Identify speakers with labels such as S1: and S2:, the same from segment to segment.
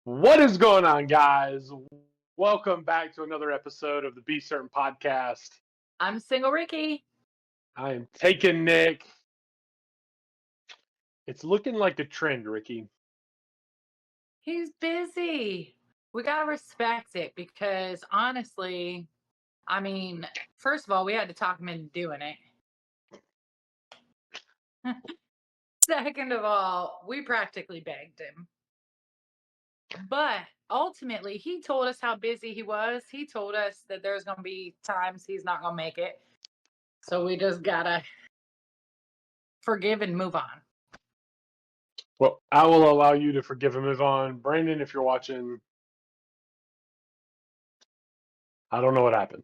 S1: What is going on, guys? Welcome back to another episode of the B-SRTN podcast.
S2: I'm single Rikki.
S1: I am taking Nick. It's looking like a trend, Rikki.
S2: He's busy. We got to respect it because honestly, first of all, we had to talk him into doing it. Second of all, we practically begged him. But ultimately, he told us how busy he was. He told us that there's going to be times he's not going to make it. So we just got to forgive and move on.
S1: Well, I will allow you to forgive and move on. Brandon, if you're watching, I don't know what happened.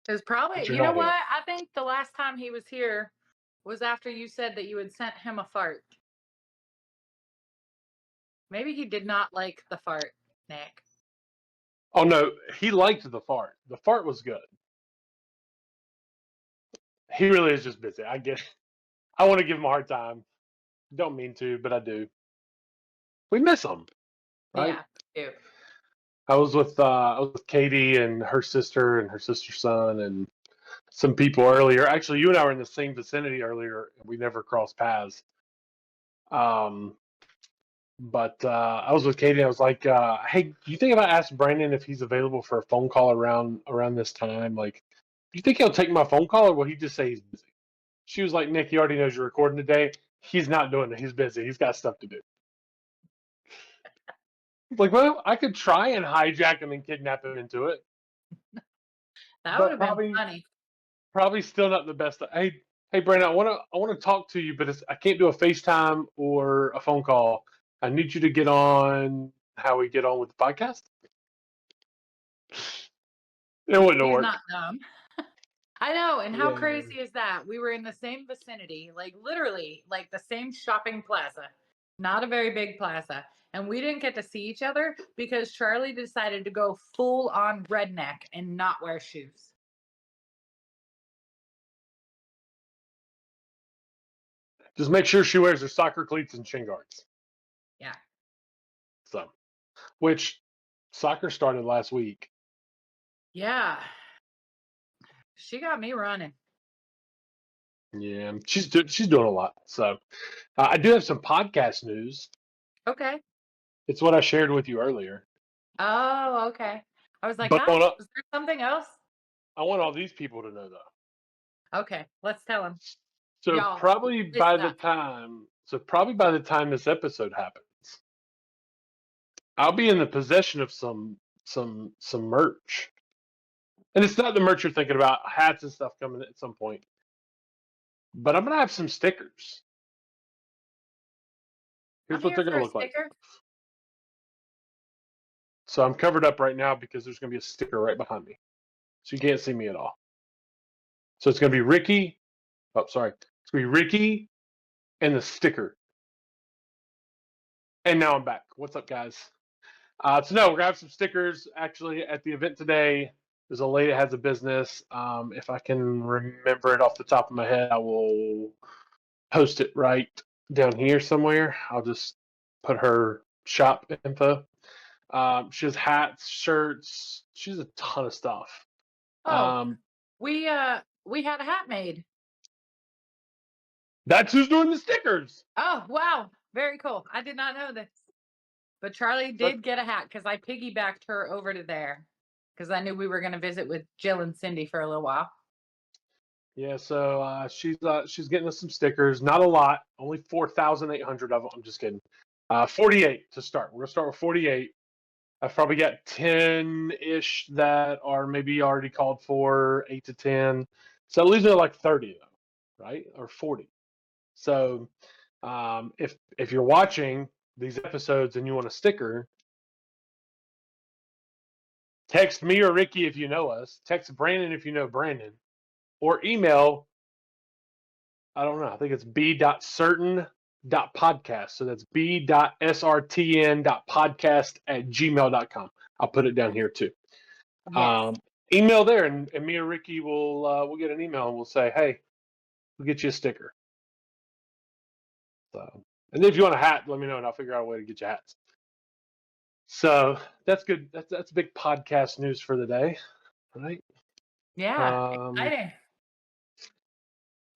S2: It's probably, you know what? I think the last time he was here was after you said that you had sent him a fart. Maybe he did not like the fart, Nick.
S1: Oh, no, he liked the fart. The fart was good. He really is just busy. I get it. I want to give him a hard time. Don't mean to, but I do. We miss him, right?
S2: Yeah,
S1: I was with Katie and her sister's son and some people earlier. Actually, you and I were in the same vicinity earlier. We never crossed paths. But I was with Katie. I was like, "Hey, do you think if I asked Brandon if he's available for a phone call around this time, like, do you think he'll take my phone call, or will he just say he's busy?" She was like, "Nick, he already knows you're recording today. He's not doing it. He's busy. He's got stuff to do." Like, well, I could try and hijack him and kidnap him into it.
S2: That would have been funny.
S1: Probably still not the best. Hey, Brandon, I want to talk to you, but I can't do a FaceTime or a phone call. I need you to get on how we get on with the podcast. It wouldn't have
S2: He's
S1: worked.
S2: not dumb. I know, and how crazy is that? We were in the same vicinity, like literally, like the same shopping plaza, not a very big plaza, and we didn't get to see each other because Charlie decided to go full on redneck and not wear shoes.
S1: Just make sure she wears her soccer cleats and shin guards.
S2: Yeah.
S1: So, which soccer started last week.
S2: Yeah. She got me running.
S1: Yeah, she's doing a lot. So, I do have some podcast news.
S2: Okay.
S1: It's what I shared with you earlier.
S2: Oh, okay. I was like,
S1: But
S2: was there something else?
S1: I want all these people to know, though.
S2: Okay, let's tell them.
S1: So
S2: Y'all,
S1: probably by the time this episode happens, I'll be in the possession of some merch. And it's not the merch you're thinking about, hats and stuff coming at some point. But I'm gonna have some stickers. Here's what they're gonna look like. So I'm covered up right now because there's gonna be a sticker right behind me. So you can't see me at all. So it's gonna be Rikki. Oh, sorry. It's gonna be Rikki and the sticker. And now I'm back. What's up, guys? So no, we're gonna have some stickers actually at the event today. There's a lady that has a business. If I can remember it off the top of my head, I will post it right down here somewhere. I'll just put her shop info. She has hats, shirts. She has a ton of stuff.
S2: We had a hat made.
S1: That's who's doing the stickers.
S2: Oh, wow. Very cool. I did not know this. But Charlie did get a hat because I piggybacked her over to there because I knew we were going to visit with Jill and Cindy for a little while.
S1: Yeah, so she's getting us some stickers. Not a lot, only 4,800 of them. I'm just kidding. 48 to start. We're gonna start with 48. I've probably got 10-ish that are maybe already called for, 8 to 10. So it leaves me like 30 though, right? Or 40. So if you're watching these episodes and you want a sticker, text me or Rikki if you know us. Text Brandon if you know Brandon. Or email, I don't know, I think it's b.srtn.podcast. So that's b.srtn.podcast@gmail.com. I'll put it down here too. Yes. Email there, and me or Rikki will we'll get an email and we'll say, hey, we'll get you a sticker. So, And then if you want a hat, let me know and I'll figure out a way to get you hats. So that's good. That's big podcast news for the day, right?
S2: Yeah, exciting.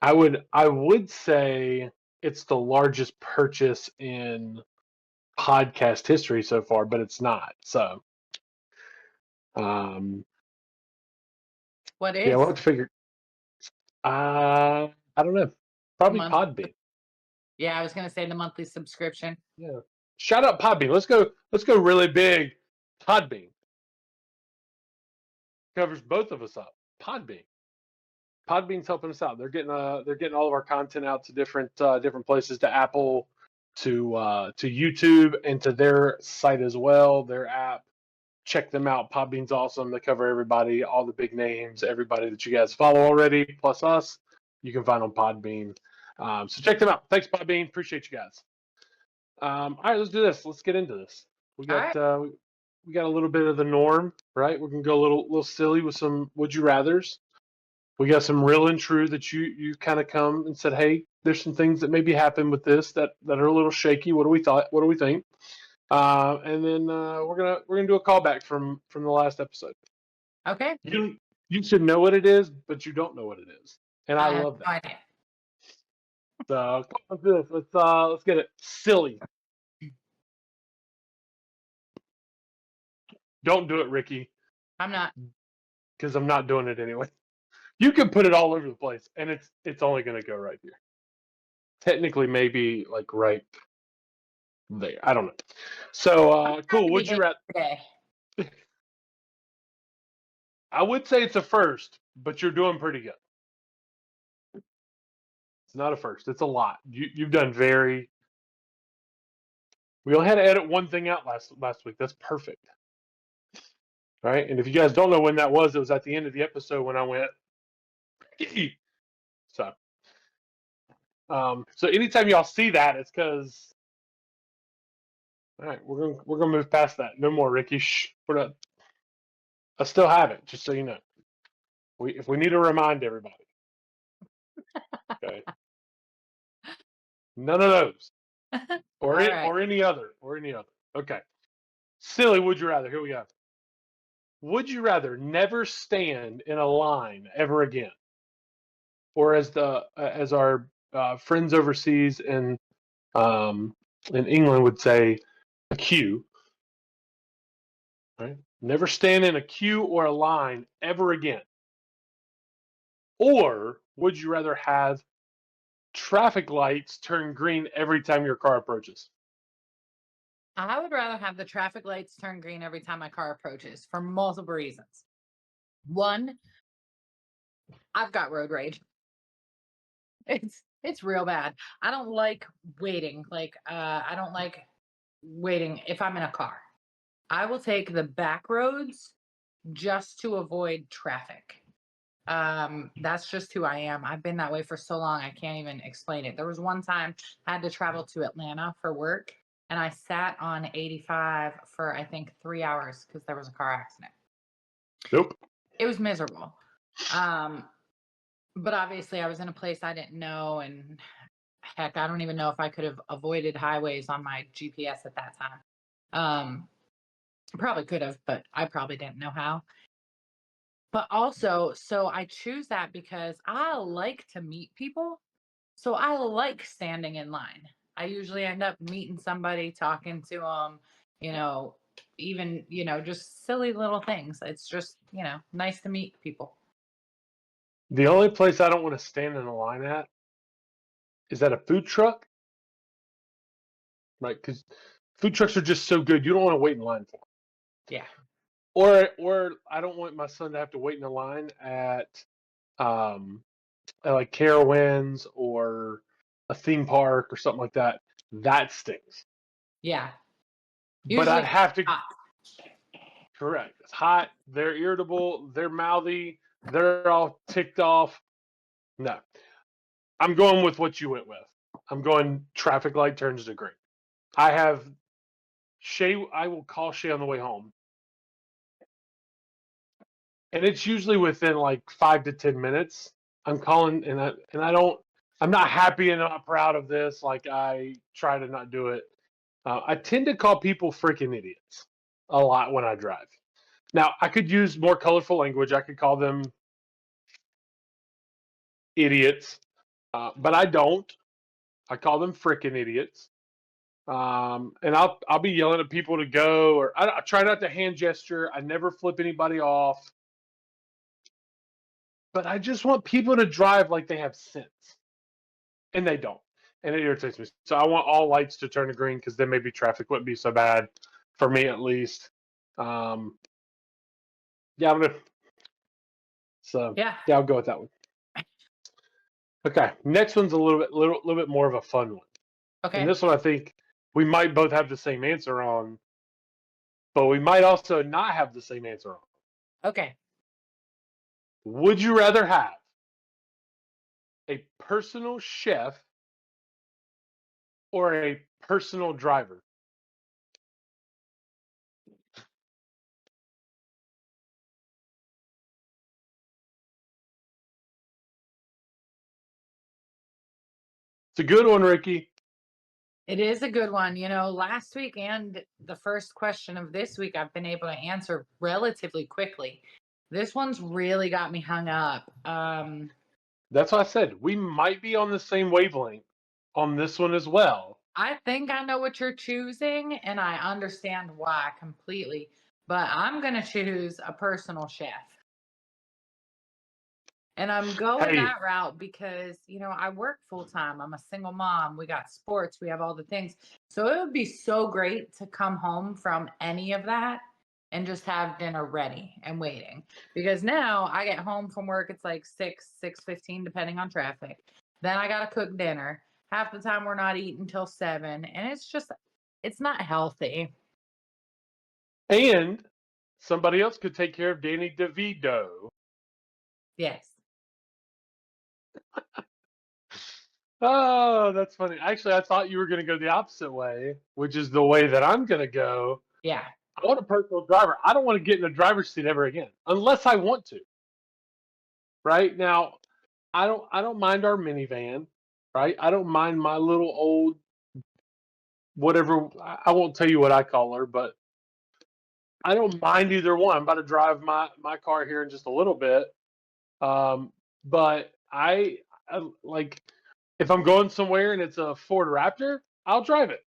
S1: I would say it's the largest purchase in podcast history so far, but it's not. So,
S2: What
S1: yeah,
S2: is
S1: we'll have to figure. I don't know. Probably
S2: month?
S1: Podbean.
S2: Yeah, I was gonna say the monthly subscription.
S1: Yeah. Shout out Podbean. Let's go. Let's go really big. Podbean covers both of us up. Podbean. Podbean's helping us out. They're getting all of our content out to different places, to Apple, to YouTube, and to their site as well. Their app. Check them out. Podbean's awesome. They cover everybody, all the big names, everybody that you guys follow already, plus us. You can find on Podbean. So check them out. Thanks, Podbean. Appreciate you guys. All right, let's do this. Let's get into this. We got we got a little bit of the norm, right? We're gonna go a little silly with some would you rather's. We got some real and true that you kind of come and said, hey, there's some things that maybe happen with this that are a little shaky. What do we thought? What do we think? And then we're gonna do a callback from the last episode.
S2: Okay.
S1: You should know what it is, but you don't know what it is, and I love that.
S2: No idea.
S1: So let's do this. Let's get it silly. Don't do it, Rikki.
S2: I'm not.
S1: Because I'm not doing it anyway. You can put it all over the place, and it's only going to go right here. Technically, maybe like right there. I don't know. So cool. Would you rather? I would say it's a first, but you're doing pretty good. It's not a first. It's a lot. You've done very. We only had to edit one thing out last week. That's perfect. Right? And if you guys don't know when that was, it was at the end of the episode when I went. So, so anytime y'all see that, it's because. All right, we're gonna move past that. No more, Rikki. Shh. We're not. I still have it, just so you know. If we need to remind everybody. Okay. None of those. Or any other. Okay. Silly would you rather. Here we go. Would you rather never stand in a line ever again? Or as our friends overseas in England would say, a queue. Right? Never stand in a queue or a line ever again. Or would you rather have traffic lights turn green every time your car approaches?
S2: I would rather have the traffic lights turn green every time my car approaches for multiple reasons. One, I've got road rage. It's real bad. I don't like waiting. I don't like waiting if I'm in a car. I will take the back roads just to avoid traffic. That's just who I am. I've been that way for so long, I can't even explain it. There was one time I had to travel to Atlanta for work, and I sat on 85 for, I think, 3 hours because there was a car accident.
S1: Nope.
S2: It was miserable. But obviously I was in a place I didn't know, and heck, I don't even know if I could have avoided highways on my GPS at that time. Probably could have, but I probably didn't know how. But also, so I choose that because I like to meet people. So I like standing in line. I usually end up meeting somebody, talking to them, even, just silly little things. It's just, nice to meet people.
S1: The only place I don't want to stand in a line at is at a food truck. Right? Because food trucks are just so good. You don't want to wait in line for them.
S2: Yeah.
S1: Or I don't want my son to have to wait in a line at like Carowinds or a theme park or something like that. That stings.
S2: Yeah.
S1: But I'd have to.
S2: Hot.
S1: Correct. It's hot. They're irritable. They're mouthy. They're all ticked off. No. I'm going with what you went with. I'm going traffic light turns to green. I have Shay. I will call Shay on the way home. And it's usually within like 5 to 10 minutes. I'm calling, and I don't. I'm not happy and not proud of this. Like, I try to not do it. I tend to call people freaking idiots a lot when I drive. Now, I could use more colorful language. I could call them idiots, but I don't. I call them freaking idiots. And I'll be yelling at people to go, or I try not to hand gesture. I never flip anybody off. But I just want people to drive like they have sense, and they don't, and it irritates me. So I want all lights to turn to green because then maybe traffic wouldn't be so bad for me at least. Yeah, I'm gonna. So
S2: Yeah.
S1: yeah, I'll go with that one. Okay, next one's a little bit more of a fun one, and
S2: Okay.
S1: this one I think we might both have the same answer on, but we might also not have the same answer on.
S2: Okay.
S1: Would you rather have a personal chef or a personal driver? It's a good one, Ricky.
S2: It is a good one. Last week and the first question of this week, I've been able to answer relatively quickly. This one's really got me hung up.
S1: That's what I said. We might be on the same wavelength on this one as well.
S2: I think I know what you're choosing, and I understand why completely, but I'm going to choose a personal chef. And I'm going
S1: Hey,
S2: that route because, I work full time. I'm a single mom. We got sports, we have all the things. So it would be so great to come home from any of that and just have dinner ready and waiting. Because now I get home from work, it's like 6:15, depending on traffic. Then I got to cook dinner. Half the time we're not eating till 7. And it's not healthy.
S1: and somebody else could take care of Danny DeVito.
S2: Yes.
S1: Oh, that's funny. Actually, I thought you were going to go the opposite way, which is the way that I'm going to go.
S2: Yeah.
S1: I want a personal driver. I don't want to get in a driver's seat ever again, unless I want to. Right now, I don't mind our minivan. Right, I don't mind my little old whatever. I won't tell you what I call her, but I don't mind either one. I'm about to drive my car here in just a little bit. But I like if I'm going somewhere and it's a Ford Raptor, I'll drive it.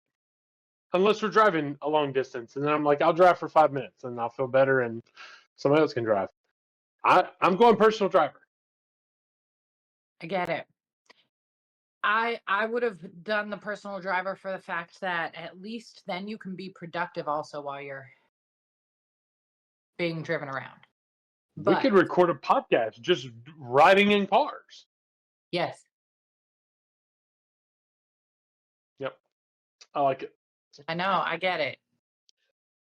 S1: Unless we're driving a long distance, and then I'm like, I'll drive for 5 minutes, and I'll feel better, and somebody else can drive. I'm going personal driver.
S2: I get it. I would have done the personal driver for the fact that at least then you can be productive also while you're being driven around.
S1: We
S2: But
S1: could record a podcast just riding in cars.
S2: yes,
S1: Yep, I like it.
S2: I know, I get it.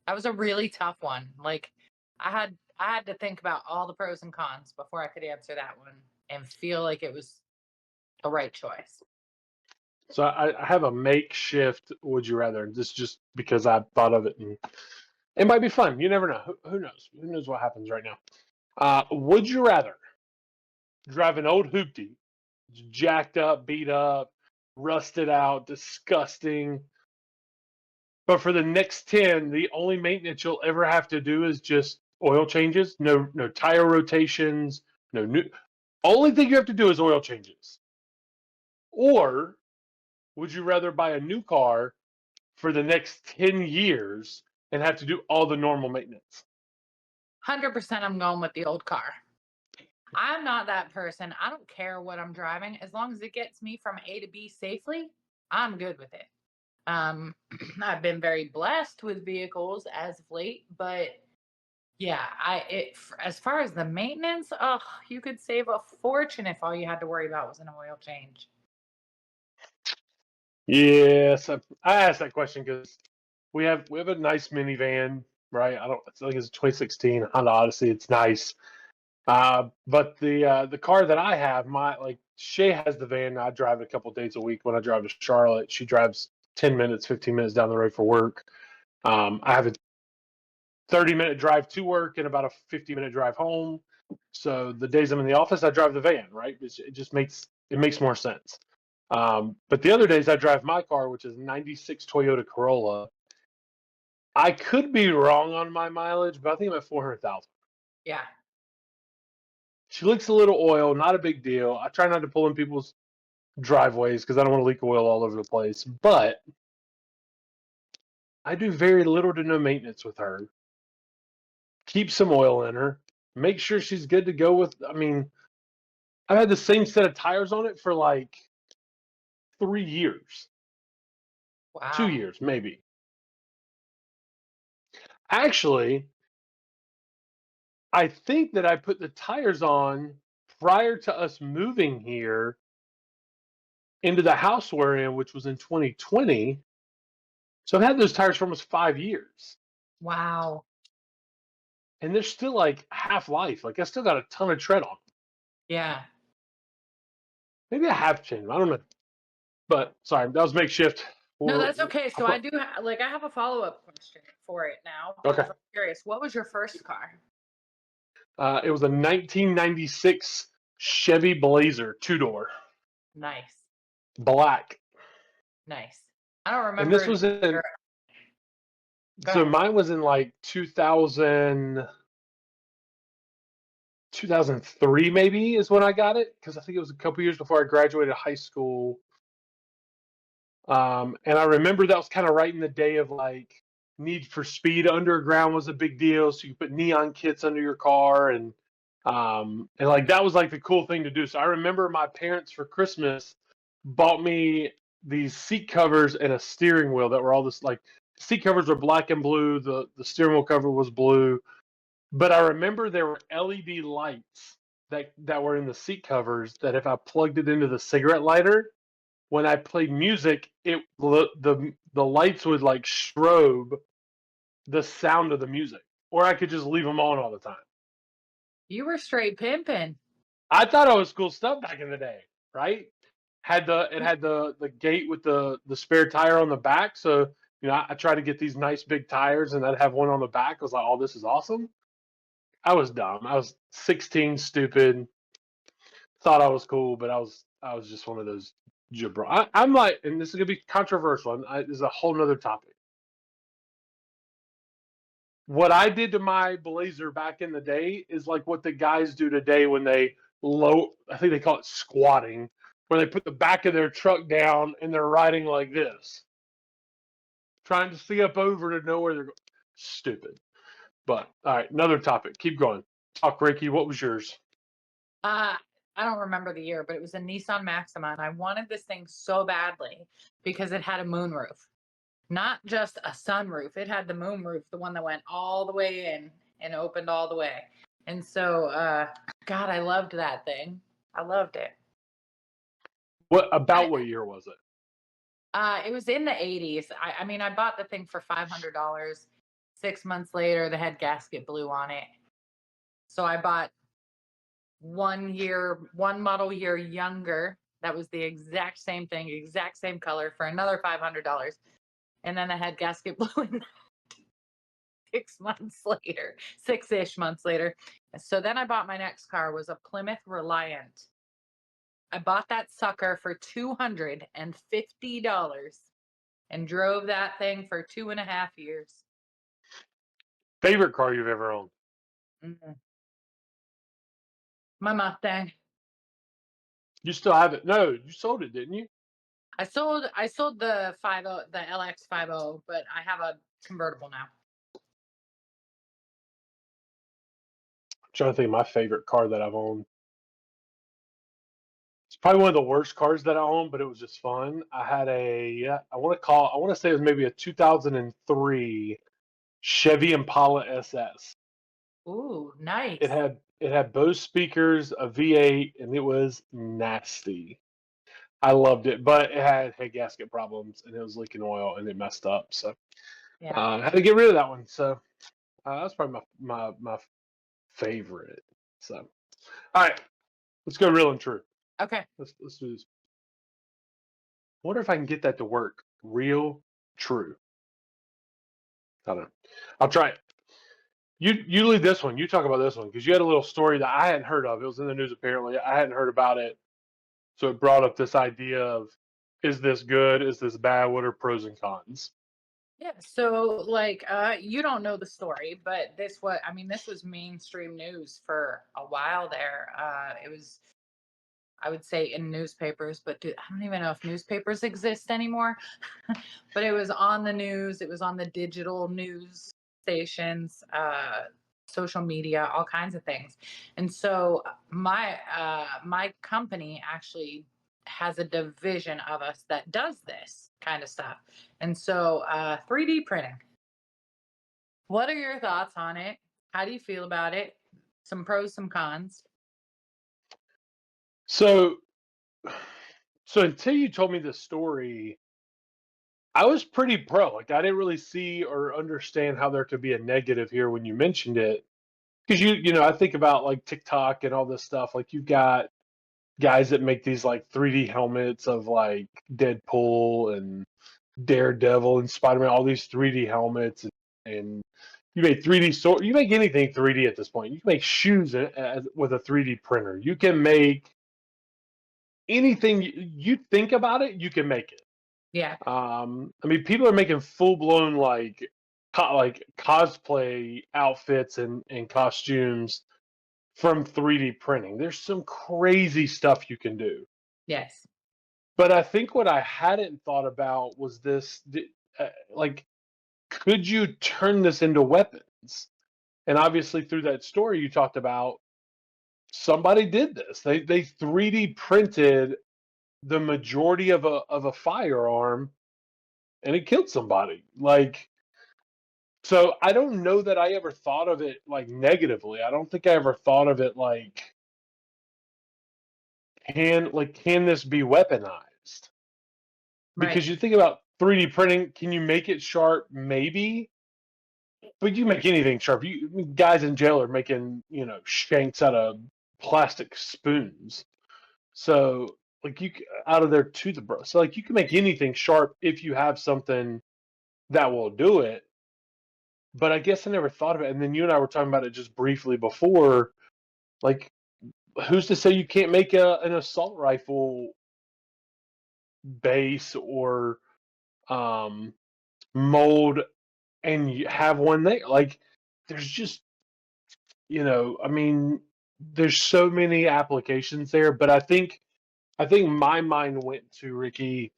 S2: That was a really tough one. Like I had to think about all the pros and cons before I could answer that one and feel like it was the right choice.
S1: So I have a makeshift would you rather. This just because I thought of it, and it might be fun. You never know. Who knows? Who knows what happens right now? Would you rather drive an old hoopty, jacked up, beat up, rusted out, disgusting, but for the next 10, the only maintenance you'll ever have to do is just oil changes, no tire rotations, no new. Only thing you have to do is oil changes. Or would you rather buy a new car for the next 10 years and have to do all the normal maintenance?
S2: 100% I'm going with the old car. I'm not that person. I don't care what I'm driving as long as it gets me from A to B safely. I'm good with it. I've been very blessed with vehicles as of late, but yeah, as far as the maintenance, oh, you could save a fortune if all you had to worry about was an oil change.
S1: Yes, I asked that question because we have a nice minivan, right? I think it's a 2016 Honda Odyssey. It's nice. But the car that I have, my like Shay has the van. I drive it a couple days a week when I drive to Charlotte. She drives 10 minutes, 15 minutes down the road for work. I have a 30-minute drive to work and about a 50-minute drive home. So the days I'm in the office, I drive the van, right? It makes more sense. But the other days I drive my car, which is 96 Toyota Corolla. I could be wrong on my mileage, but I think I'm at 400,000.
S2: Yeah.
S1: She leaks a little oil, not a big deal. I try not to pull in people's driveways because I don't want to leak oil all over the place. But I do very little to no maintenance with her. Keep some oil in her. Make sure she's good to go with. I mean, I've had the same set of tires on it for like 3 years,
S2: Wow.
S1: 2 years, maybe. Actually, I think that I put the tires on prior to us moving here into the house we're in, which was in 2020. So I've had those tires for almost 5 years.
S2: Wow.
S1: And they're still like half life. Like I still got a ton of tread on them.
S2: Yeah.
S1: Maybe I have changed. I don't know. But sorry, that was makeshift.
S2: No,
S1: Or
S2: that's okay. So I do I have a follow-up question for it now.
S1: okay.
S2: I'm curious. What was your first car?
S1: It was a 1996 Chevy Blazer 2-door,
S2: Nice.
S1: black.
S2: Nice. I don't
S1: And
S2: remember
S1: this was in.
S2: Go
S1: So
S2: ahead.
S1: mine was in like 2003 maybe is when I got it, because I think it was a couple years before I graduated high school. And I remember that was kind of right in the day of like Need for Speed Underground was a big deal, so you put neon kits under your car, and like that was like the cool thing to do. So I remember my parents for Christmas bought me these seat covers and a steering wheel that were all this like seat covers were black and blue, the steering wheel cover was blue. But I remember there were LED lights that were in the seat covers that if I plugged it into the cigarette lighter, when I played music, the lights would like strobe the sound of the music, or I could just leave them on all the time.
S2: You were straight pimping.
S1: I thought I was cool stuff back in the day, right? It had the gate with the spare tire on the back, so I tried to get these nice big tires, and I'd have one on the back. I was like, oh, this is awesome. I was dumb. I was 16, stupid. Thought I was cool, but I was just one of those jabron. I'm like, and this is gonna be controversial. This is a whole nother topic. What I did to my Blazer back in the day is like what the guys do today when they I think they call it squatting, where they put the back of their truck down and they're riding like this, trying to see up over to know where they're going. Stupid. But all right, another topic. Keep going. Talk, Rikki. What was yours?
S2: I don't remember the year, but it was a Nissan Maxima, and I wanted this thing so badly because it had a moonroof. Not just a sunroof. It had the moonroof, the one that went all the way in and opened all the way. And so, God, I loved that thing. I loved it.
S1: What year was it?
S2: It was in the 80s. I mean, I bought the thing for $500. 6 months later, the head gasket blew on it. So I bought one model year younger. That was the exact same thing, exact same color for another $500. And then the head gasket blew in 6 months later, 6-ish months later. So then I bought my next car was a Plymouth Reliant. I bought that sucker for $250 and drove that thing for 2.5 years.
S1: Favorite car you've ever owned?
S2: Mm-hmm. My Mustang.
S1: You still have it? No, you sold it, didn't you?
S2: I sold the the LX50, but I have a convertible now.
S1: I'm trying to think of my favorite car that I've owned. It's probably one of the worst cars that I owned, but it was just fun. I had I want to say it was maybe a 2003 Chevy Impala SS.
S2: Ooh, nice.
S1: It had Bose speakers, a V8, and it was nasty. I loved it, but it had head gasket problems and it was leaking oil and it messed up. So
S2: Yeah.
S1: I had to get rid of that one. So that's probably my favorite. So all right, let's go real and true.
S2: Okay.
S1: Let's do this. I wonder if I can get that to work. Real, true. I don't know. I'll try it. You lead this one. You talk about this one because you had a little story that I hadn't heard of. It was in the news apparently. I hadn't heard about it. So it brought up this idea of, is this good? Is this bad? What are pros and cons?
S2: Yeah, so like you don't know the story, but this was mainstream news for a while there. It was, I would say, in newspapers, but I don't even know if newspapers exist anymore. But it was on the news, it was on the digital news stations, social media, all kinds of things. And so my company actually has a division of us that does this kind of stuff. And so 3D printing. What are your thoughts on it? How do you feel about it? Some pros, some cons.
S1: So, so until you told me this story, I was pretty pro. Like I didn't really see or understand how there could be a negative here when you mentioned it. Because I think about like TikTok and all this stuff. Like you've got guys that make these like 3D helmets of like Deadpool and Daredevil and Spider-Man, all these 3D helmets, and you make 3D sword. You make anything 3D at this point. You can make shoes with a 3D printer. You can make anything you think about it. You can make it.
S2: Yeah.
S1: I mean, people are making full blown like cosplay outfits and costumes from 3D printing. There's some crazy stuff you can do.
S2: Yes.
S1: But I think what I hadn't thought about was this, like, could you turn this into weapons? And obviously, through that story you talked about, somebody did this. They 3D printed the majority of a firearm, and it killed somebody. Like, so I don't know that I ever thought of it like negatively. I don't think I ever thought of it like, can this be weaponized?
S2: Right.
S1: Because you think about 3D printing, can you make it sharp? Maybe, but you make anything sharp. Guys in jail are making shanks out of plastic spoons. So like out of their toothbrush. So like you can make anything sharp if you have something that will do it. But I guess I never thought of it. And then you and I were talking about it just briefly before. Like, who's to say you can't make an assault rifle base or um, mold and you have one there? Like, there's just I mean, there's so many applications there. But I think my mind went to Rikki.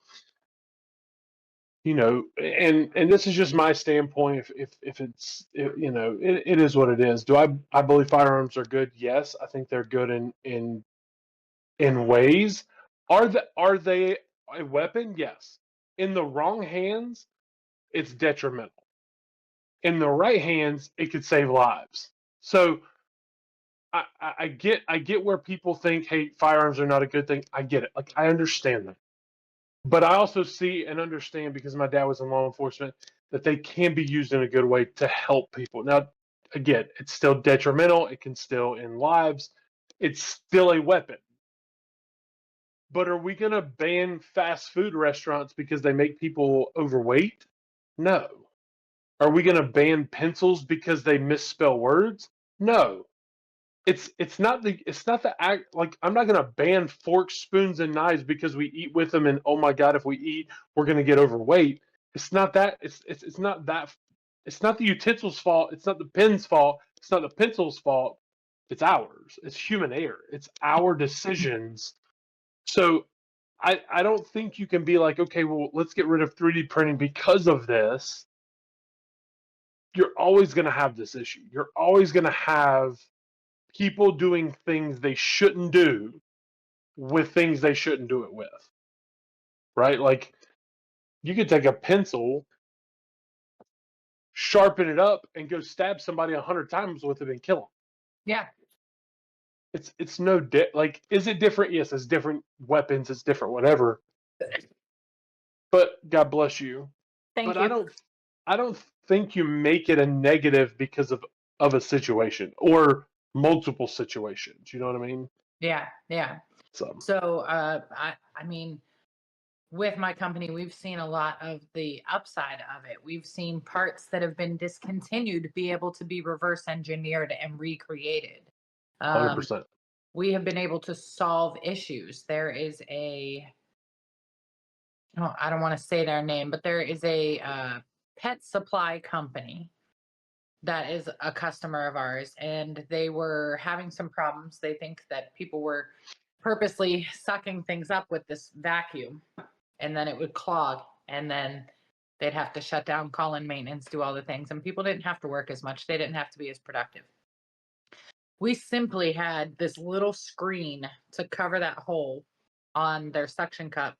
S1: And this is just my standpoint. If it's it is what it is. Do I believe firearms are good? Yes, I think they're good in ways. Are they a weapon? Yes. In the wrong hands, it's detrimental. In the right hands, it could save lives. So I get where people think, hey, firearms are not a good thing. I get it. Like I understand that. But I also see and understand, because my dad was in law enforcement, that they can be used in a good way to help people. Now, again, it's still detrimental. It can still end lives. It's still a weapon. But are we going to ban fast food restaurants because they make people overweight? No. Are we going to ban pencils because they misspell words? No. It's not the act. Like, I'm not going to ban forks, spoons, and knives because we eat with them, and oh my god, if we eat, we're going to get overweight. It's not that. It's not that. It's not the utensils' fault. It's not the pen's fault. It's not the pencil's fault. It's ours. It's human error. It's our decisions. So I don't think you can be like, okay, well, let's get rid of 3D printing because of this. You're always going to have this issue. You're always going to have people doing things they shouldn't do with things they shouldn't do it with. Right? Like, you could take a pencil, sharpen it up, and go stab somebody 100 times with it and kill them.
S2: Yeah.
S1: It's no like, is it different? Yes, it's different weapons. It's different whatever. But God bless you.
S2: Thank
S1: But
S2: you.
S1: I don't think you make it a negative because of a situation or multiple situations. You know what I mean?
S2: Yeah. Yeah.
S1: So
S2: So I mean, with my company, we've seen a lot of the upside of it. We've seen parts that have been discontinued be able to be reverse engineered and recreated. Um,
S1: 100%.
S2: we have been able to solve issues. There is I don't want to say their name, but there is a pet supply company that is a customer of ours, and they were having some problems. They think that people were purposely sucking things up with this vacuum, and then it would clog, and then they'd have to shut down, call in maintenance, do all the things, and people didn't have to work as much. They didn't have to be as productive. We simply had this little screen to cover that hole on their suction cup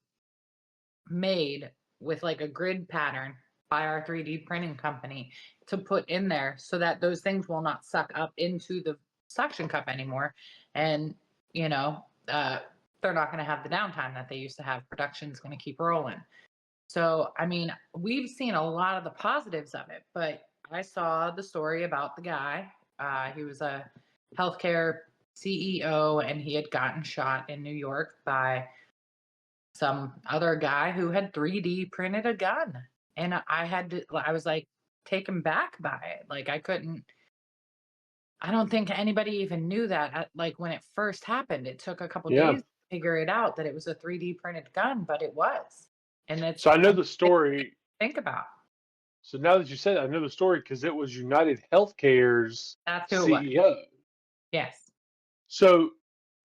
S2: made with like a grid pattern by our 3D printing company to put in there so that those things will not suck up into the suction cup anymore. And, you know, they're not going to have the downtime that they used to have. Production's going to keep rolling. So, I mean, we've seen a lot of the positives of it, but I saw the story about the guy. He was a healthcare CEO, and he had gotten shot in New York by some other guy who had 3D printed a gun. And I was like taken back by it. Like, I don't think anybody even knew that. Like, when it first happened, it took a couple
S1: Yeah.
S2: days to figure it out that it was a 3D printed gun, but it was. And it's
S1: So I know the story.
S2: think about.
S1: So now that you said that, I know the story because it was United Healthcare's
S2: That's who it was.
S1: CEO.
S2: Yes.
S1: So,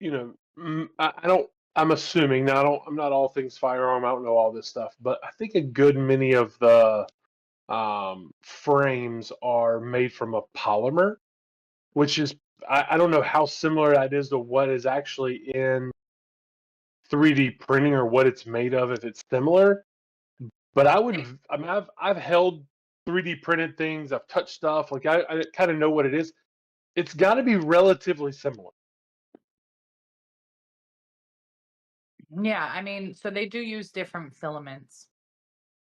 S1: I don't. I'm assuming now. I'm not all things firearm. I don't know all this stuff, but I think a good many of the frames are made from a polymer, which is I don't know how similar that is to what is actually in 3D printing or what it's made of. If it's similar, but I mean, I've held 3D printed things. I've touched stuff. Like I kind of know what it is. It's got to be relatively similar.
S2: Yeah, I mean, so they do use different filaments.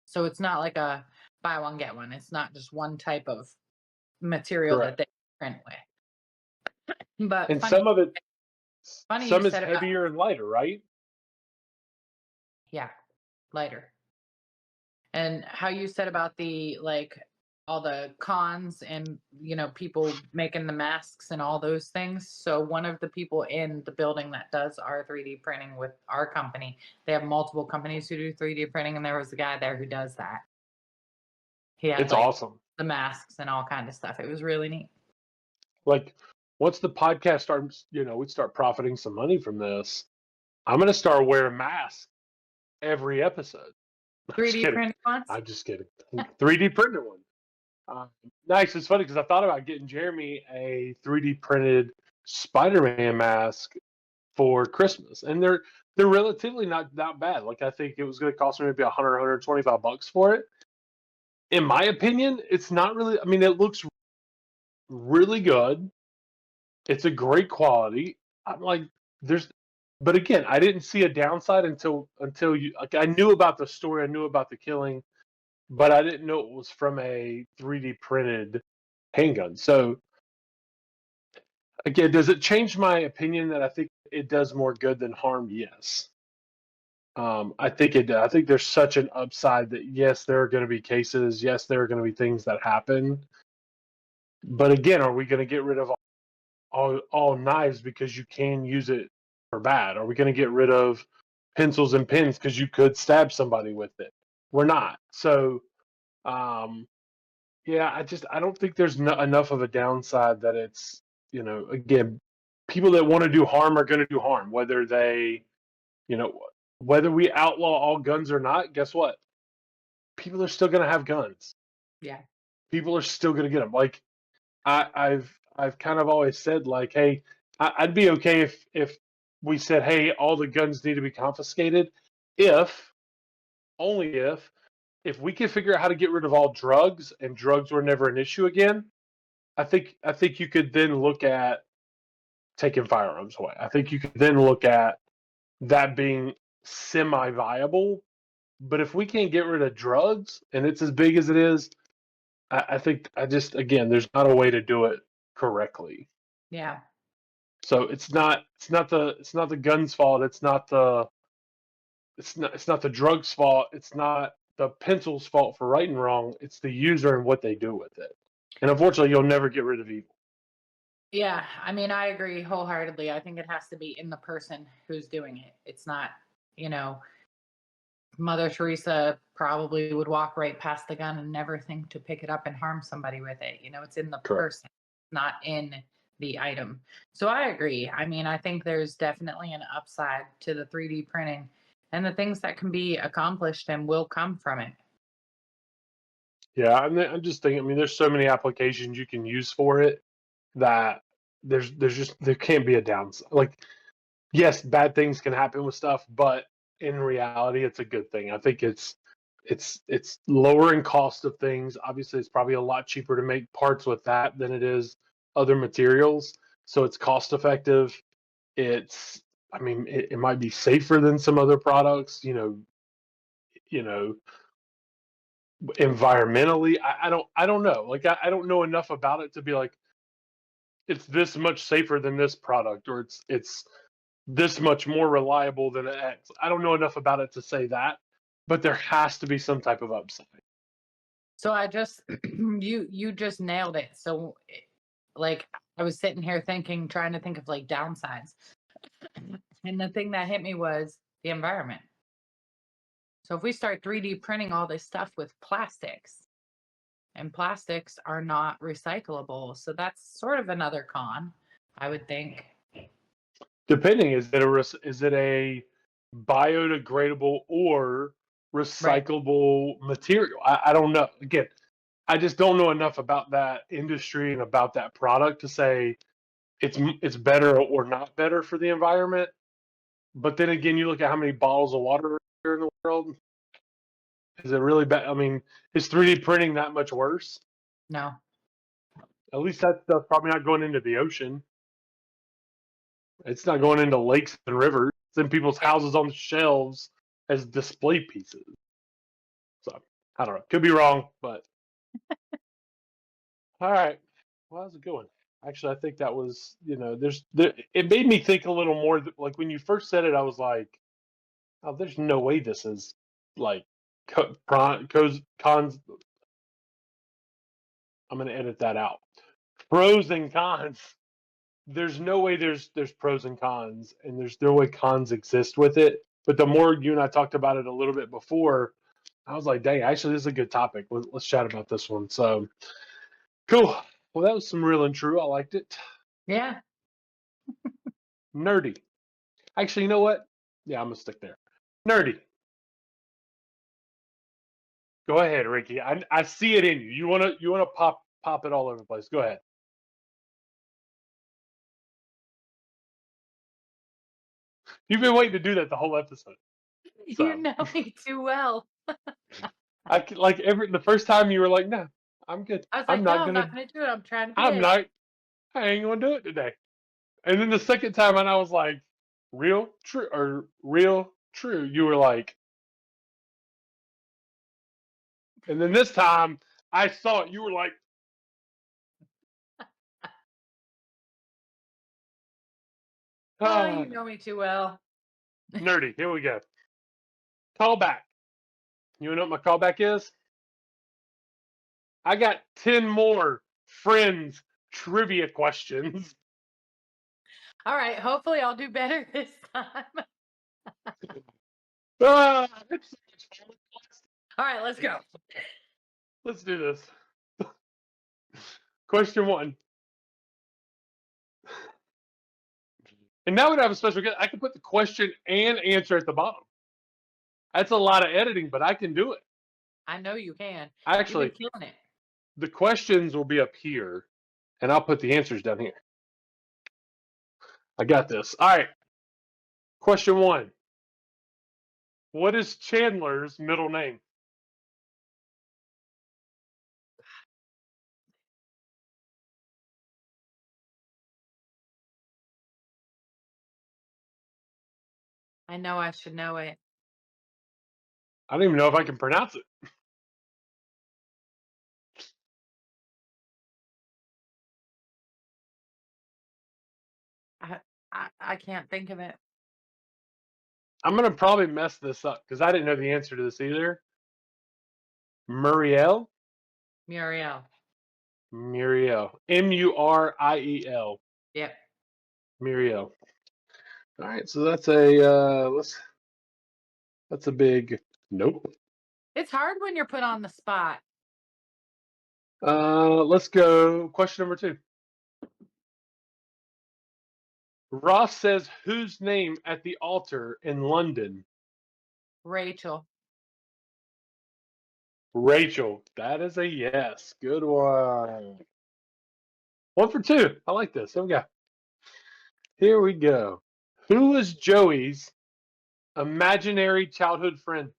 S2: So it's not like a buy one get one. It's not just one type of material
S1: Correct.
S2: that they print with. But
S1: And
S2: funny,
S1: some of it,
S2: funny you
S1: some is
S2: said about
S1: heavier and lighter, right?
S2: yeah, lighter. And how you said about the like all the cons and people making the masks and all those things. So one of the people in the building that does our 3D printing with our company, they have multiple companies who do 3D printing, and there was a guy there who does that. He had
S1: It's
S2: like
S1: awesome.
S2: the masks and all kind of stuff. It was really neat.
S1: Like once the podcast starts, we start profiting some money from this. I'm gonna start wearing masks every episode. I'm just
S2: 3D
S1: kidding.
S2: printing ones?
S1: I'm just kidding. 3D printed one. Nice. It's funny because I thought about getting Jeremy a 3D printed Spider-Man mask for Christmas, and they're relatively not bad. Like I think it was going to cost me maybe $125 for it. In my opinion, it's not really. I mean, it looks really good. It's a great quality. I'm like, but again, I didn't see a downside until you. Like, I knew about the story, I knew about the killing, but I didn't know it was from a 3D printed handgun. So again, does it change my opinion that I think it does more good than harm? Yes. I think it does. I think there's such an upside that yes, there are going to be cases. Yes, there are going to be things that happen. But again, are we going to get rid of all knives because you can use it for bad? Are we going to get rid of pencils and pens because you could stab somebody with it? We're not. So, yeah, I don't think there's enough of a downside that it's again, people that want to do harm are going to do harm, whether they whether we outlaw all guns or not. Guess what? People are still going to have guns.
S2: Yeah.
S1: People are still going to get them. Like I've kind of always said, like, hey, I'd be okay if we said, hey, all the guns need to be confiscated, only if we can figure out how to get rid of all drugs and drugs were never an issue again. I think you could then look at taking firearms away. I think you could then look at that being semi-viable. But if we can't get rid of drugs and it's as big as it is, I think again, there's not a way to do it correctly.
S2: Yeah.
S1: So it's not the gun's fault. It's not the drugs' fault. It's not the pencil's fault for right and wrong. It's the user and what they do with it. And unfortunately, you'll never get rid of evil.
S2: Yeah, I mean, I agree wholeheartedly. I think it has to be in the person who's doing it. It's not, you know, Mother Teresa probably would walk right past the gun and never think to pick it up and harm somebody with it. It's in the
S1: Correct.
S2: person, not in the item. So I agree. I mean, I think there's definitely an upside to the 3D printing and the things that can be accomplished and will come from it.
S1: Yeah, I'm just thinking. I mean, there's so many applications you can use for it that there can't be a downside. Like, yes, bad things can happen with stuff, but in reality, it's a good thing. I think it's lowering cost of things. Obviously, it's probably a lot cheaper to make parts with that than it is other materials. So it's cost effective. It's I mean, it might be safer than some other products. You know, environmentally. I don't know. Like I don't know enough about it to be like it's this much safer than this product or it's this much more reliable than X. I don't know enough about it to say that, but there has to be some type of upside.
S2: So I just you just nailed it. So like I was sitting here thinking, trying to think of like downsides. And the thing that hit me was the environment. So if we start 3D printing all this stuff with plastics, and plastics are not recyclable, so that's sort of another con, I would think.
S1: Depending, is it a biodegradable or
S2: Right.
S1: recyclable material? I don't know. Again, I just don't know enough about that industry and about that product to say it's better or not better for the environment. But then again, you look at how many bottles of water are there in the world. Is it really bad? I mean, is 3D printing that much worse?
S2: No.
S1: At least that stuff's probably not going into the ocean. It's not going into lakes and rivers. It's in people's
S2: Yeah.
S1: houses on the shelves as display pieces. So I don't know. Could be wrong, but all right. Well, that was a good one. Actually, I think that was it made me think a little more. Like when you first said it, I was like, oh, there's no way this is like cons. I'm going to edit that out. Pros and cons. There's no way there's pros and cons, and there's no way cons exist with it. But the more you and I talked about it a little bit before, I was like, dang, actually, this is a good topic. Let's chat about this one. So cool. Well, that was some real and true. I liked it.
S2: Yeah.
S1: Nerdy. Actually, you know what? Yeah, I'm gonna stick there. Nerdy. Go ahead, Ricky. I see it in you. You wanna pop it all over the place. Go ahead. You've been waiting to do that the whole episode.
S2: You
S1: So
S2: know me too well.
S1: like the first time you were like, no, I'm good.
S2: I was
S1: I'm
S2: like, no,
S1: not
S2: I'm
S1: gonna
S2: not going to do it. I'm trying to
S1: I'm
S2: forget.
S1: not I ain't gonna do it today. And then the second time and I was like, real true or real true. You were like, and then this time I saw it, you were like,
S2: Oh, you
S1: ah,
S2: know me too well.
S1: nerdy. Here we go. Callback. You know what my callback is? I got 10 more friends trivia questions.
S2: All right. Hopefully, I'll do better this time.
S1: It's so much fun.
S2: All right. Let's go.
S1: Let's do this. Question one. And now we have a special guest. I can put the question and answer at the bottom. That's a lot of editing, but I can do it.
S2: I know you can. You've been
S1: Actually,
S2: killing it.
S1: the questions will be up here, and I'll put the answers down here. I got this. All right. Question one. What is Chandler's middle name?
S2: I know I should know it.
S1: I don't even know if I can pronounce it.
S2: I, I can't think of it.
S1: I'm going to probably mess this up because I didn't know the answer to this either. Muriel?
S2: Muriel.
S1: Muriel. Muriel.
S2: Yep.
S1: Muriel. All right, so that's a that's a big nope.
S2: It's hard when you're put on the spot.
S1: Let's go. Question number 2. Ross says whose name at the altar in London?
S2: Rachel.
S1: Rachel. That is a yes. Good one. 1 for 2. I like this. Here we go. Here we go. Who was Joey's imaginary childhood friend?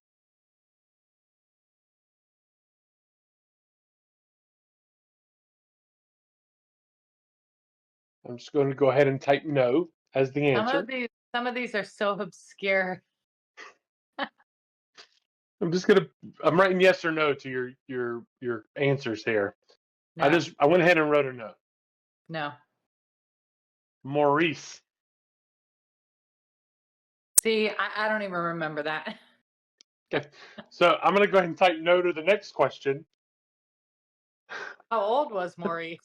S1: I'm just going to go ahead and type no as the answer.
S2: Some of these are so obscure.
S1: I'm writing yes or no to your answers here.
S2: No.
S1: I went ahead and wrote a no.
S2: No.
S1: Maurice.
S2: See, I don't even remember that.
S1: Okay. So I'm gonna go ahead and type no to the next question.
S2: How old was Maurice?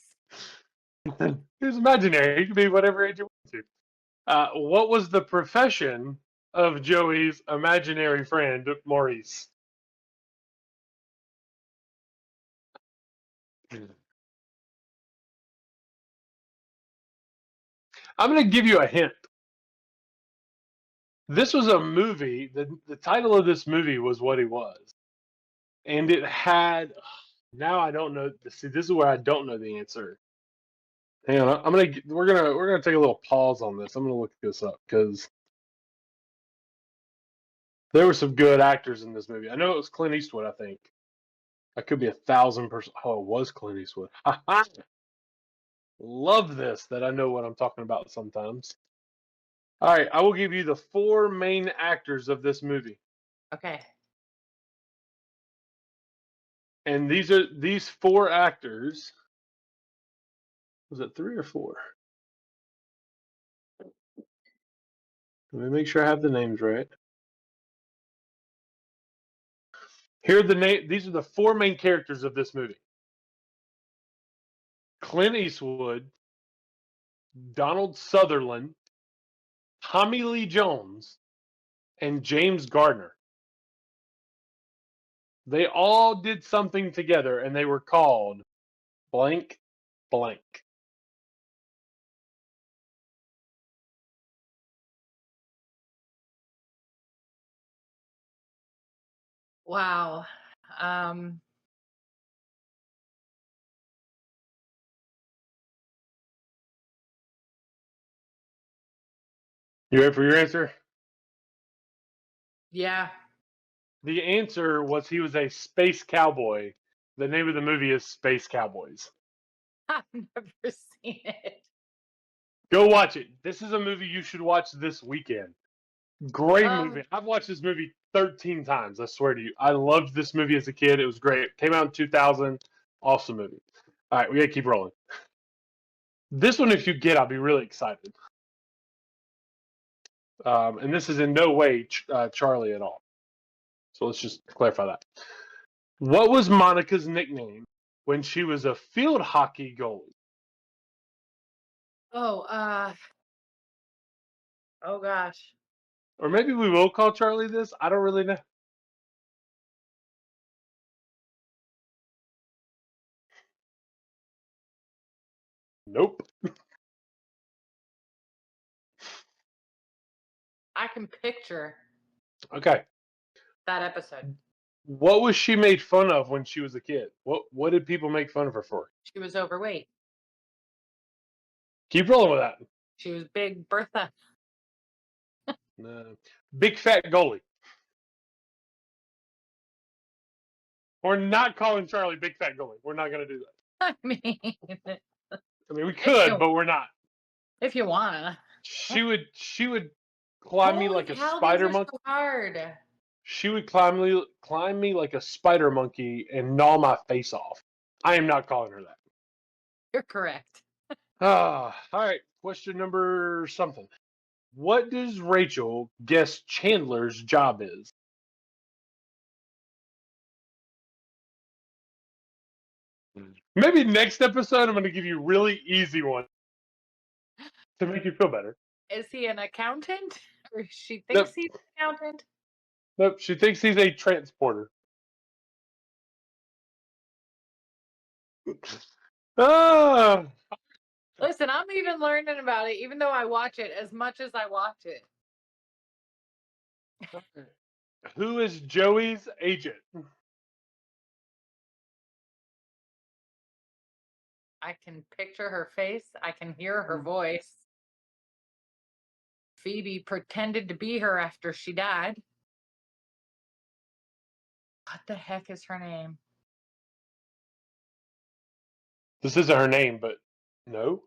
S1: He was imaginary. He could be whatever age you want to. What was the profession of Joey's imaginary friend, Maurice? I'm going to give you a hint. This was a movie. The title of this movie was What He Was. And it had. Now I don't know. See, this is where I don't know the answer. Hang on. We're gonna take a little pause on this. I'm gonna look this up because there were some good actors in this movie. I know it was Clint Eastwood, I think. I could be 1,000%. Oh, it was Clint Eastwood. Love this that I know what I'm talking about sometimes. All right, I will give you the 4 main actors of this movie.
S2: Okay.
S1: And these 4 actors. Was it 3 or 4? Let me make sure I have the names right. Here are the These are the 4 main characters of this movie: Clint Eastwood, Donald Sutherland, Tommy Lee Jones, and James Gardner. They all did something together, and they were called blank blank.
S2: Wow. Um,
S1: You ready for your answer?
S2: yeah.
S1: The answer was he was a space cowboy. The name of the movie is Space Cowboys.
S2: I've never seen it.
S1: Go watch it. This is a movie you should watch this weekend. Great
S2: Um,
S1: movie. I've watched this movie 13 times. I swear to you. I loved this movie as a kid. It was great. Came out in 2000. Awesome movie. All right, we got to keep rolling. This one, if you get, I'll be really excited. And this is in no way Charlie at all. So let's just clarify that. What was Monica's nickname when she was a field hockey goalie?
S2: oh, oh gosh.
S1: Or maybe we will call Charlie this. I don't really know. Nope.
S2: I can picture
S1: Okay.
S2: that episode.
S1: What was she made fun of when she was a kid? What did people make fun of her for?
S2: She was overweight.
S1: Keep rolling with that.
S2: She was big Bertha.
S1: Big fat goalie. We're not calling Charlie big fat goalie. We're not going to do that.
S2: I mean,
S1: I mean, we could, but we're not.
S2: if you wanna.
S1: She would climb me like a spider
S2: These are
S1: monkey.
S2: so hard.
S1: She would climb me like a spider monkey and gnaw my face off. I am not calling her that.
S2: You're correct.
S1: All right. Question number something. What does Rachel guess Chandler's job is? Maybe next episode I'm going to give you really easy one. to make you feel better.
S2: Is he an accountant? Or she thinks
S1: Nope,
S2: he's an accountant?
S1: nope. She thinks he's a transporter. Ah,
S2: Listen, I'm even learning about it, even though I watch it as much as I watch it.
S1: who is Joey's agent?
S2: I can picture her face. I can hear her voice. Phoebe pretended to be her after she died. What the heck is her name?
S1: This isn't her name, but no.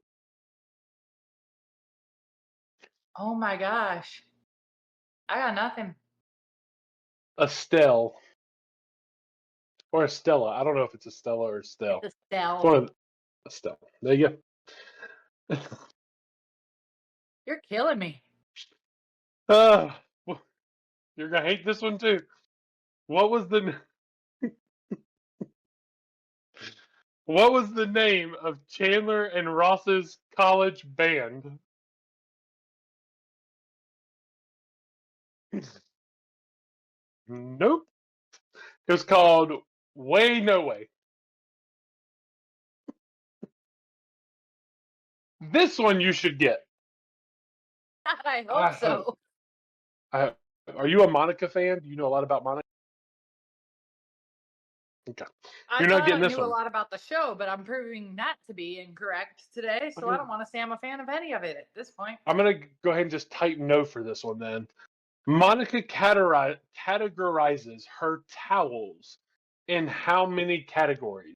S2: Oh my gosh. I got nothing.
S1: Estelle or Estella. I don't know if it's Estella or Estelle.
S2: It's
S1: It's
S2: Estelle.
S1: one of Estelle. There you go.
S2: You're killing me.
S1: uh, you're gonna hate this one too. What was the What was the name of Chandler and Ross's college band? Nope. It was called Way No Way. This one you should get.
S2: I
S1: I
S2: hope so.
S1: I, are you a Monica fan? Do you know a lot about Monica? Okay.
S2: I
S1: You're not
S2: thought
S1: getting
S2: I
S1: this
S2: knew a
S1: one.
S2: lot about the show, but I'm proving that to be incorrect today. So I don't want to say I'm a fan of any of it at this point.
S1: I'm going to go ahead and just type no for this one then. Monica categorizes her towels in how many categories?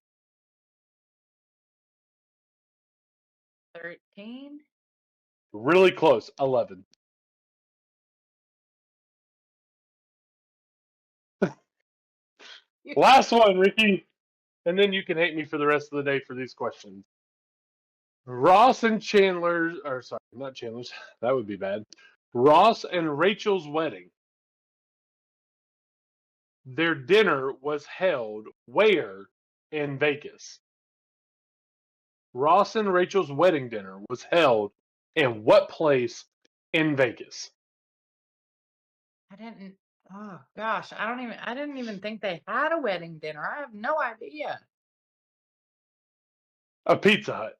S2: 13?
S1: Really close. 11. Last one, Ricky. And then you can hate me for the rest of the day for these questions. Ross and Chandler's, or sorry, not Chandler's. That would be bad. Ross and Rachel's wedding. Their dinner was held where in Vegas? Ross and Rachel's wedding dinner was held in what place in Vegas?
S2: I didn't. Oh gosh, I didn't even think they had a wedding dinner. I have no idea.
S1: A Pizza Hut.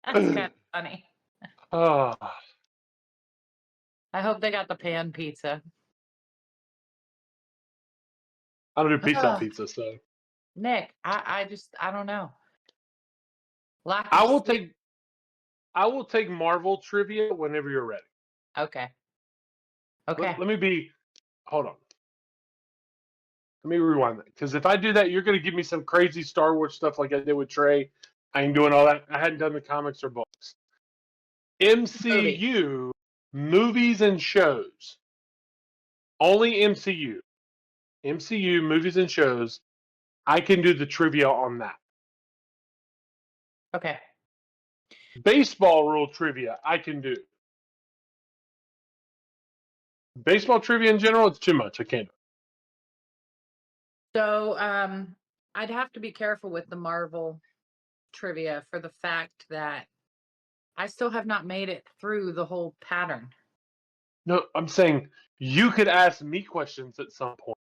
S2: That's kind of funny.
S1: Oh,
S2: I hope they got the pan pizza.
S1: I don't do Pizza Hut
S2: Ugh,
S1: pizza, so
S2: Nick, I don't know. Lack
S1: I
S2: of
S1: will
S2: sleep.
S1: take I will take Marvel trivia whenever you're ready.
S2: Okay. Okay.
S1: Let me be. Hold on. Let me rewind that because if I do that, you're going to give me some crazy Star Wars stuff like I did with Trey. I ain't doing all that. I hadn't done the comics or books.
S2: Movie.
S1: MCU movies and shows. Only MCU. MCU movies and shows. I can do the trivia on that.
S2: Okay.
S1: Baseball rule trivia, I can do. Baseball trivia in general, it's too much. I can't.
S2: So I'd have to be careful with the Marvel trivia for the fact that I still have not made it through the whole pattern.
S1: No, I'm saying you could ask me questions at some point.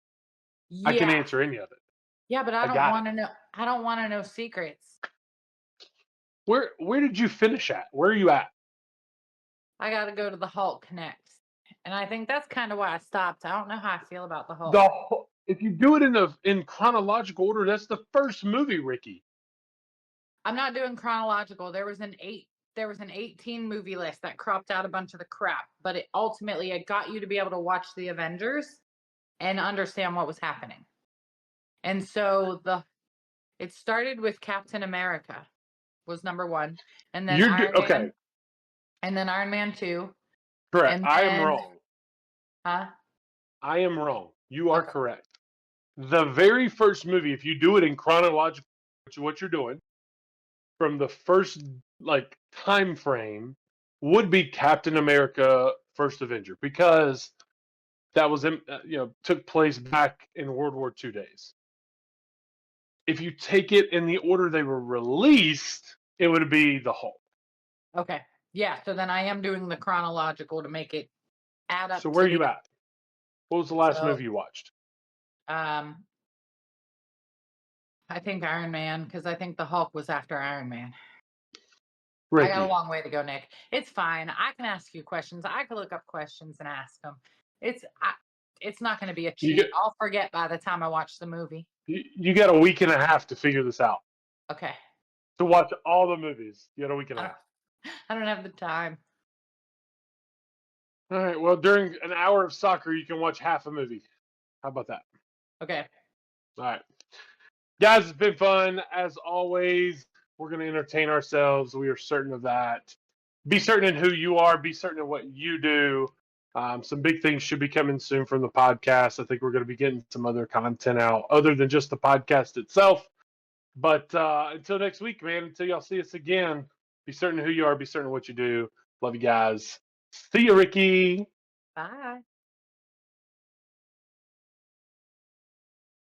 S1: I can
S2: Yeah.
S1: answer any of it.
S2: Yeah, but I
S1: I
S2: don't
S1: got
S2: want
S1: it.
S2: to know. I don't want to know secrets.
S1: Where did you finish at? Where are you at?
S2: I got to go to the Hulk next. And I think that's kind of why I stopped. I don't know how I feel about the Hulk.
S1: If you do it in chronological order, that's the first movie, Ricky.
S2: I'm not doing chronological. There was an 18 movie list that cropped out a bunch of the crap, but it got you to be able to watch the Avengers and understand what was happening. And so it started with Captain America was number 1, and then
S1: Okay.
S2: and then Iron Man 2,
S1: Correct.
S2: and
S1: I am
S2: then
S1: wrong.
S2: huh?
S1: I am wrong. You are
S2: Okay.
S1: correct. The very first movie, if you do it in chronological, which is what you're doing, from the first time frame, would be Captain America: First Avenger because that was took place back in World War II days. if you take it in the order they were released, it would be the Hulk.
S2: Okay. Yeah. So then I am doing the chronological to make it add up
S1: So where are you
S2: together.
S1: at? What was the last
S2: So,
S1: movie you watched?
S2: I think Iron Man, because I think the Hulk was after Iron Man. I got a
S1: Rikki.
S2: long way to go, Nick. It's fine. I can ask you questions. I can look up questions and ask them. It's not going to be a
S1: You
S2: cheat.
S1: get
S2: I'll forget by the time I watch the movie.
S1: you got a week and a half to figure this out.
S2: Okay.
S1: To watch all the movies. You got a week and a
S2: I
S1: half.
S2: I don't have the time.
S1: All right. Well, during an hour of soccer, you can watch half a movie. How about that?
S2: Okay.
S1: All right. Guys, it's been fun. As always, we're going to entertain ourselves. We are certain of that. Be certain in who you are. Be certain in what you do. Some big things should be coming soon from the podcast. I think we're going to be getting some other content out other than just the podcast itself. But until next week, man, until y'all see us again, be certain who you are. Be certain of what you do. Love you guys. See you, Rikki.
S2: Bye.